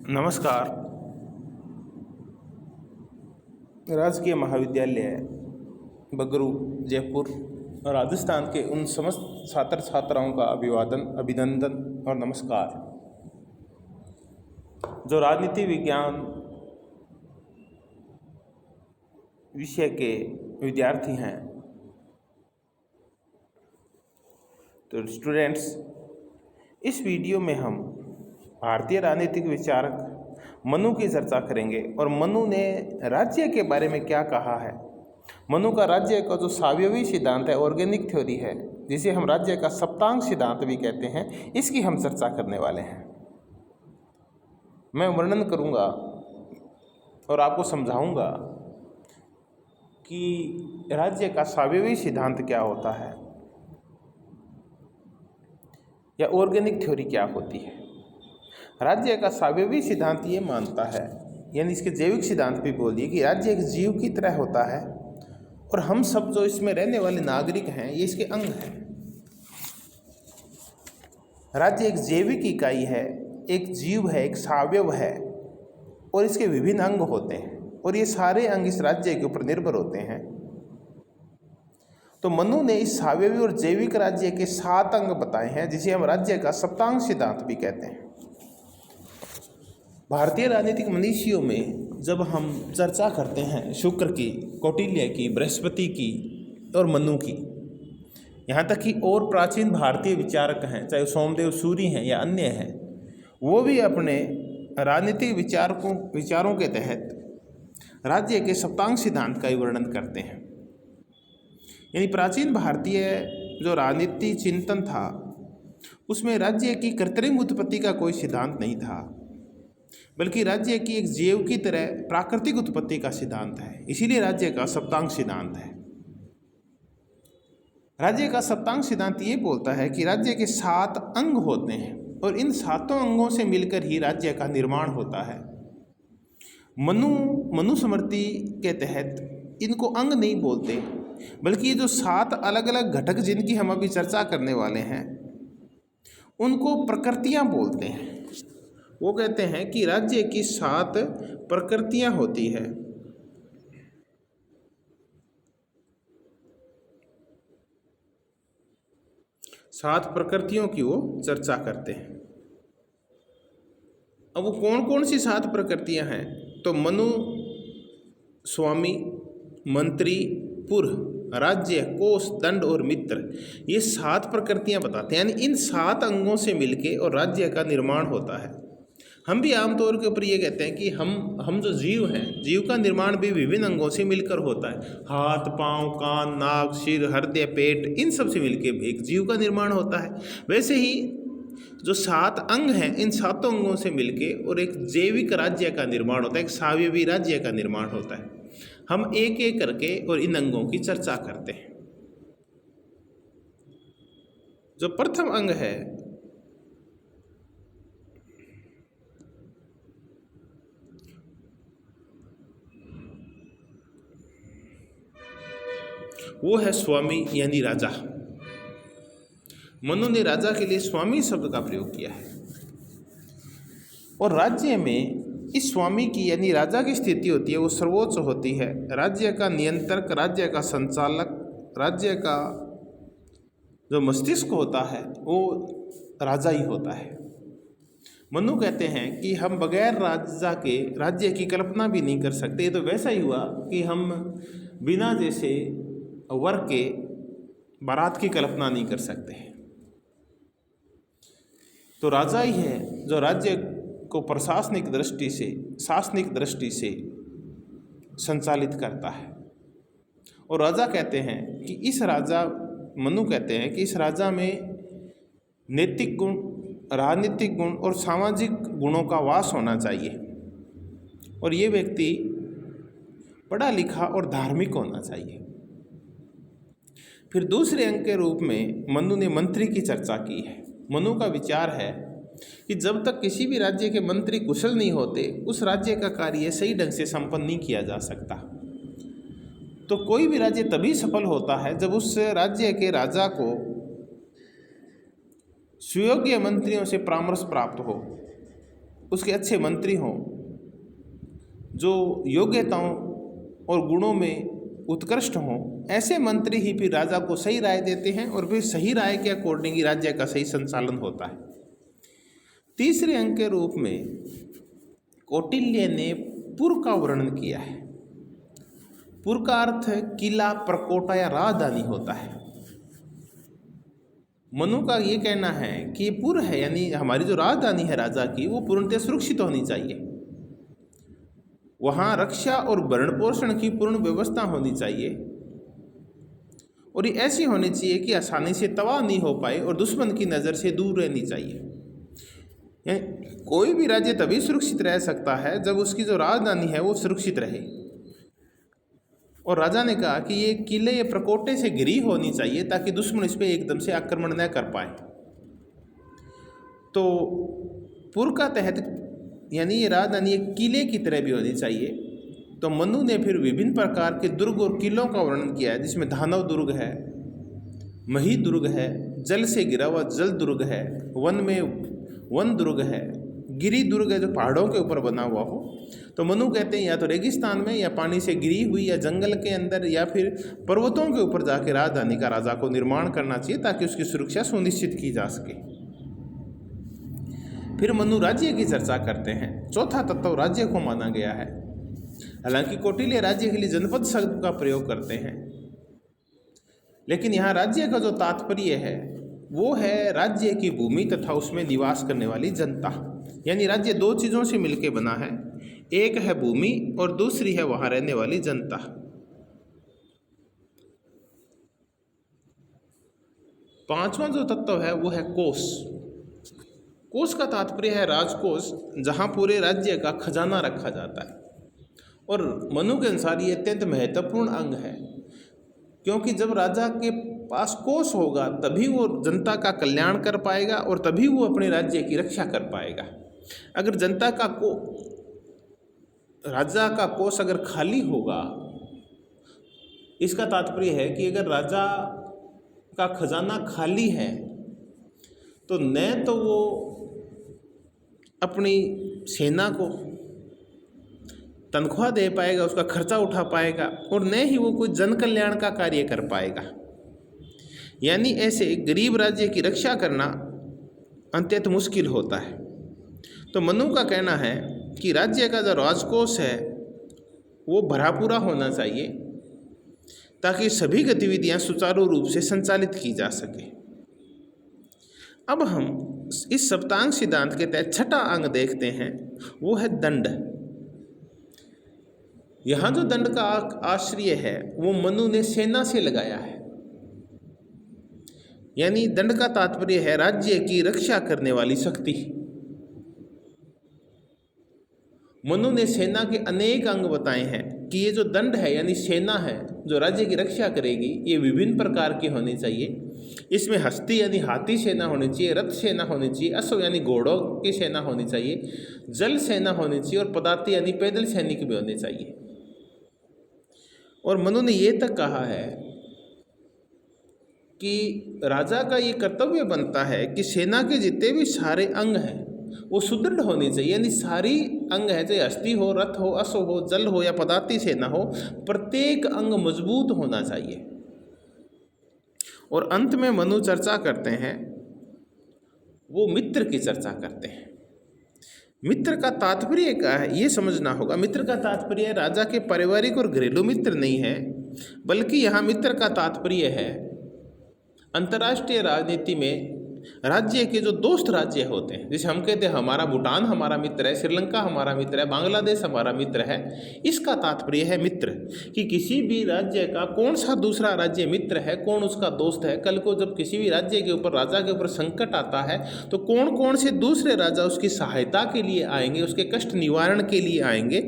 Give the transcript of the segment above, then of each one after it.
नमस्कार। राजकीय महाविद्यालय बगरू जयपुर राजस्थान के उन समस्त छात्र छात्राओं का अभिनंदन और नमस्कार जो राजनीति विज्ञान विषय के विद्यार्थी हैं। तो स्टूडेंट्स, इस वीडियो में हम भारतीय राजनीतिक विचारक मनु की चर्चा करेंगे और मनु ने राज्य के बारे में क्या कहा है। मनु का राज्य का जो सावयवी सिद्धांत है, ऑर्गेनिक थ्योरी है, जिसे हम राज्य का सप्तांग सिद्धांत भी कहते हैं, इसकी हम चर्चा करने वाले हैं। मैं वर्णन करूंगा और आपको समझाऊंगा कि राज्य का सावयवी सिद्धांत क्या होता है या ऑर्गेनिक थ्योरी क्या होती है। राज्य का सावयवी सिद्धांत ये मानता है, यानी इसके जैविक सिद्धांत भी बोलिए, कि राज्य एक जीव की तरह होता है और हम सब जो इसमें रहने वाले नागरिक हैं ये इसके अंग हैं। राज्य एक जैविक इकाई है, एक जीव है, एक सावयव है और इसके विभिन्न अंग होते हैं और ये सारे अंग इस राज्य के ऊपर निर्भर होते हैं। तो मनु ने इस सावयवी और जैविक राज्य के 7 अंग बताए हैं, जिसे हम राज्य का सप्तांग सिद्धांत भी कहते हैं। भारतीय राजनीतिक मनीषियों में जब हम चर्चा करते हैं शुक्र की, कौटिल्य की, बृहस्पति की और मनु की, यहाँ तक कि और प्राचीन भारतीय विचारक हैं, चाहे सोमदेव सूरी हैं या अन्य हैं, वो भी अपने राजनीतिक विचारों के तहत राज्य के सप्तांग सिद्धांत का ही वर्णन करते हैं। यानी प्राचीन भारतीय जो राजनीति चिंतन था उसमें राज्य की कृत्रिम उत्पत्ति का कोई सिद्धांत नहीं था, बल्कि राज्य की एक जीव की तरह प्राकृतिक उत्पत्ति का सिद्धांत है। इसीलिए राज्य का सप्तांग सिद्धांत है। राज्य का सप्तांग सिद्धांत ये बोलता है कि राज्य के 7 अंग होते हैं और इन 7 अंगों से मिलकर ही राज्य का निर्माण होता है। मनुस्मृति के तहत इनको अंग नहीं बोलते, बल्कि ये जो 7 अलग अलग घटक जिनकी हम अभी चर्चा करने वाले हैं उनको प्रकृतियां बोलते हैं। वो कहते हैं कि राज्य की 7 प्रकृतियां होती है। सात प्रकृतियों की वो चर्चा करते हैं। अब वो कौन कौन सी 7 प्रकृतियां हैं? तो मनु, स्वामी, मंत्री, पुर, राज्य, कोष, दंड और मित्र, ये 7 प्रकृतियां बताते हैं। यानी इन 7 अंगों से मिलके और राज्य का निर्माण होता है। हम भी आमतौर के ऊपर ये कहते हैं कि हम जो जीव हैं, जीव का निर्माण भी विभिन्न अंगों से मिलकर होता है। हाथ, पाँव, कान, नाक, सिर, हृदय, पेट, इन सब से मिलकर एक जीव का निर्माण होता है। वैसे ही जो 7 अंग हैं, इन 7 अंगों से मिलके और एक जैविक राज्य का निर्माण होता है, एक सावयवी राज्य का निर्माण होता है। हम एक एक करके और इन अंगों की चर्चा करते हैं। जो प्रथम अंग है वो है स्वामी, यानी राजा। मनु ने राजा के लिए स्वामी शब्द का प्रयोग किया है और राज्य में इस स्वामी की यानी राजा की स्थिति होती है वो सर्वोच्च होती है। राज्य का नियंत्रक, राज्य का संचालक, राज्य का जो मस्तिष्क होता है वो राजा ही होता है। मनु कहते हैं कि हम बगैर राजा के राज्य की कल्पना भी नहीं कर सकते। ये तो वैसा ही हुआ कि हम बिना जैसे वर के बारात की कल्पना नहीं कर सकते। तो राजा ही है जो राज्य को प्रशासनिक दृष्टि से, शासनिक दृष्टि से संचालित करता है। और राजा कहते हैं कि मनु कहते हैं कि इस राजा में नैतिक गुण, राजनीतिक गुण और सामाजिक गुणों का वास होना चाहिए और ये व्यक्ति पढ़ा लिखा और धार्मिक होना चाहिए। फिर दूसरे अंग के रूप में मनु ने मंत्री की चर्चा की है। मनु का विचार है कि जब तक किसी भी राज्य के मंत्री कुशल नहीं होते, उस राज्य का कार्य सही ढंग से संपन्न नहीं किया जा सकता। तो कोई भी राज्य तभी सफल होता है जब उस राज्य के राजा को सुयोग्य मंत्रियों से परामर्श प्राप्त हो उसके अच्छे मंत्री हों, जो योग्यताओं और गुणों में उत्कृष्ट हों, ऐसे मंत्री ही फिर राजा को सही राय देते हैं और फिर सही राय के अकॉर्डिंग ही राज्य का सही संचालन होता है। तीसरे अंक के रूप में कौटिल्य ने पुर का वर्णन किया है। पुर का अर्थ किला, प्रकोटा या राजधानी होता है। मनु का ये कहना है कि ये पुर है, यानी हमारी जो राजधानी है राजा की, वो पूर्णतः सुरक्षित होनी चाहिए। वहाँ रक्षा और भरण पोषण की पूर्ण व्यवस्था होनी चाहिए और ये ऐसी होनी चाहिए कि आसानी से तबाह नहीं हो पाए और दुश्मन की नज़र से दूर रहनी चाहिए। यानी कोई भी राज्य तभी सुरक्षित रह सकता है जब उसकी जो राजधानी है वो सुरक्षित रहे। और राजा ने कहा कि ये किले या प्रकोटे से घिरी होनी चाहिए ताकि दुश्मन इस पर एकदम से आक्रमण न कर पाए। तो पुर का तहत यानी ये राजधानी एक किले की तरह भी होनी चाहिए। तो मनु ने फिर विभिन्न प्रकार के दुर्ग और किलों का वर्णन किया है, जिसमें धानव दुर्ग है, मही दुर्ग है, जल से गिरा हुआ जल दुर्ग है, वन में वन दुर्ग है, गिरी दुर्ग है जो पहाड़ों के ऊपर बना हुआ हो। तो मनु कहते हैं या तो रेगिस्तान में या पानी से घिरी हुई या जंगल के अंदर या फिर पर्वतों के ऊपर जाके राजधानी का राजा को निर्माण करना चाहिए ताकि उसकी सुरक्षा सुनिश्चित की जा सके। फिर मनु राज्य की चर्चा करते हैं। चौथा तत्व राज्य को माना गया है। हालांकि कौटिल्य राज्य के लिए जनपद शब्द का प्रयोग करते हैं, लेकिन यहाँ राज्य का जो तात्पर्य है वो है राज्य की भूमि तथा उसमें निवास करने वाली जनता। यानी राज्य दो चीज़ों से मिलकर बना है, एक है भूमि और दूसरी है वहाँ रहने वाली जनता। पांचवा जो तत्व है वो है कोष। कोष का तात्पर्य है राजकोष, जहाँ पूरे राज्य का खजाना रखा जाता है। और मनु के अनुसार ये अत्यंत महत्वपूर्ण अंग है, क्योंकि जब राजा के पास कोष होगा तभी वो जनता का कल्याण कर पाएगा और तभी वो अपने राज्य की रक्षा कर पाएगा। अगर राजा का कोष अगर खाली होगा, इसका तात्पर्य है कि अगर राजा का खजाना खाली है तो न तो वो अपनी सेना को तनख्वाह दे पाएगा, उसका खर्चा उठा पाएगा, और न ही वो कोई जन कल्याण का कार्य कर पाएगा। यानी ऐसे गरीब राज्य की रक्षा करना अत्यंत मुश्किल होता है। तो मनु का कहना है कि राज्य का जो राजकोष है वो भरा पूरा होना चाहिए ताकि सभी गतिविधियां सुचारू रूप से संचालित की जा सके। अब हम इस सप्तांग सिद्धांत के तहत छठा अंग देखते हैं, वो है दंड। यहाँ जो दंड का आश्रय है वो मनु ने सेना से लगाया है। यानी दंड का तात्पर्य है राज्य की रक्षा करने वाली शक्ति। मनु ने सेना के अनेक अंग बताए हैं कि ये जो दंड है यानी सेना है जो राज्य की रक्षा करेगी, ये विभिन्न प्रकार की होनी चाहिए। इसमें हस्ती यानी हाथी सेना होनी चाहिए, रथ सेना होनी चाहिए, अश्व यानी घोड़ों की सेना होनी चाहिए, जल सेना होनी चाहिए और पदाति यानी पैदल सैनिक भी होने चाहिए। और मनु ने ये तक कहा है कि राजा का ये कर्तव्य बनता है कि सेना के जितने भी सारे अंग हैं वो सुदृढ़ होने चाहिए। यानी सारी अंग है, चाहे हस्ती हो, रथ हो, अश्व हो, जल हो या पदाति सेना हो, प्रत्येक अंग मजबूत होना चाहिए। और अंत में मनु चर्चा करते हैं, वो मित्र की चर्चा करते हैं। मित्र का तात्पर्य क्या है ये समझना होगा। मित्र का तात्पर्य राजा के पारिवारिक और घरेलू मित्र नहीं है, बल्कि यहाँ मित्र का तात्पर्य है अंतर्राष्ट्रीय राजनीति में राज्य के जो दोस्त राज्य होते हैं। जैसे हम कहते हैं हमारा भूटान हमारा मित्र है, श्रीलंका हमारा मित्र है, बांग्लादेश हमारा मित्र है। इसका तात्पर्य है मित्र, कि किसी भी राज्य का कौन सा दूसरा राज्य मित्र है, कौन उसका दोस्त है। कल को जब किसी भी राज्य के ऊपर, राजा के ऊपर संकट आता है तो कौन कौन से दूसरे राजा उसकी सहायता के लिए आएंगे, उसके कष्ट निवारण के लिए आएंगे,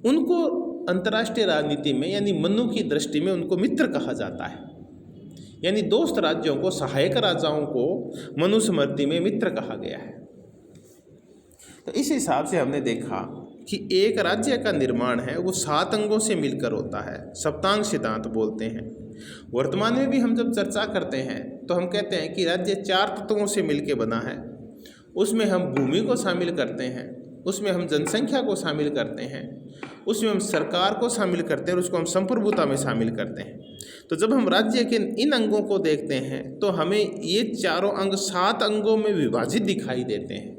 उनको अंतर्राष्ट्रीय राजनीति में यानी मनु की दृष्टि में उनको मित्र कहा जाता है। यानी दोस्त राज्यों को, सहायक राजाओं को मनुस्मृति में मित्र कहा गया है। तो इस हिसाब से हमने देखा कि एक राज्य का निर्माण है वो 7 अंगों से मिलकर होता है, सप्तांग सिद्धांत बोलते हैं। वर्तमान में भी हम जब चर्चा करते हैं तो हम कहते हैं कि राज्य 4 तत्वों से मिलकर बना है, उसमें हम भूमि को शामिल करते हैं, उसमें हम जनसंख्या को शामिल करते हैं, उसमें हम सरकार को शामिल करते हैं और उसको हम संप्रभुता में शामिल करते हैं। तो जब हम राज्य के इन अंगों को देखते हैं तो हमें ये चारों अंग 7 अंगों में विभाजित दिखाई देते हैं।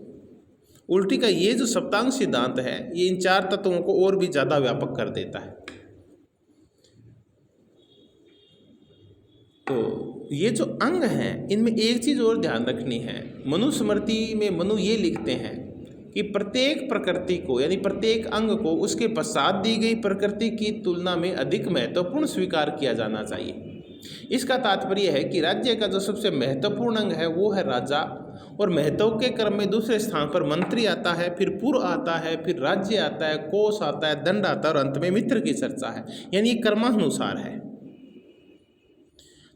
उल्टी का ये जो सप्तांग सिद्धांत है ये इन 4 तत्वों को और भी ज़्यादा व्यापक कर देता है। तो ये जो अंग हैं इनमें एक चीज़ और ध्यान रखनी है। मनुस्मृति में मनु ये लिखते हैं कि प्रत्येक प्रकृति को यानी प्रत्येक अंग को उसके पश्चात दी गई प्रकृति की तुलना में अधिक महत्वपूर्ण स्वीकार किया जाना चाहिए। इसका तात्पर्य है कि राज्य का जो सबसे महत्वपूर्ण अंग है वो है राजा, और महत्व के क्रम में दूसरे स्थान पर मंत्री आता है, फिर पुर आता है, फिर राज्य आता है, कोष आता है, दंड आता है और अंत में मित्र की चर्चा है, यानी ये क्रमानुसार है।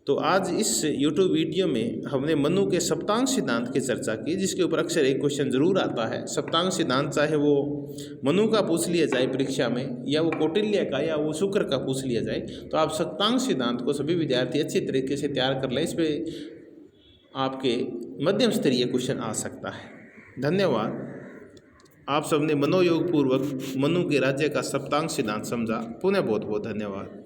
तो आज इस YouTube वीडियो में हमने मनु के सप्तांग सिद्धांत की चर्चा की, जिसके ऊपर अक्सर एक क्वेश्चन जरूर आता है। सप्तांग सिद्धांत चाहे वो मनु का पूछ लिया जाए परीक्षा में, या वो कौटिल्य का या वो शुक्र का पूछ लिया जाए, तो आप सप्तांग सिद्धांत को सभी विद्यार्थी अच्छी तरीके से तैयार कर लें। इस पर आपके मध्यम स्तरीय क्वेश्चन आ सकता है। धन्यवाद। आप सबने मनोयोग पूर्वक मनु के राज्य का सप्तांग सिद्धांत समझा। पुनः बहुत बहुत धन्यवाद।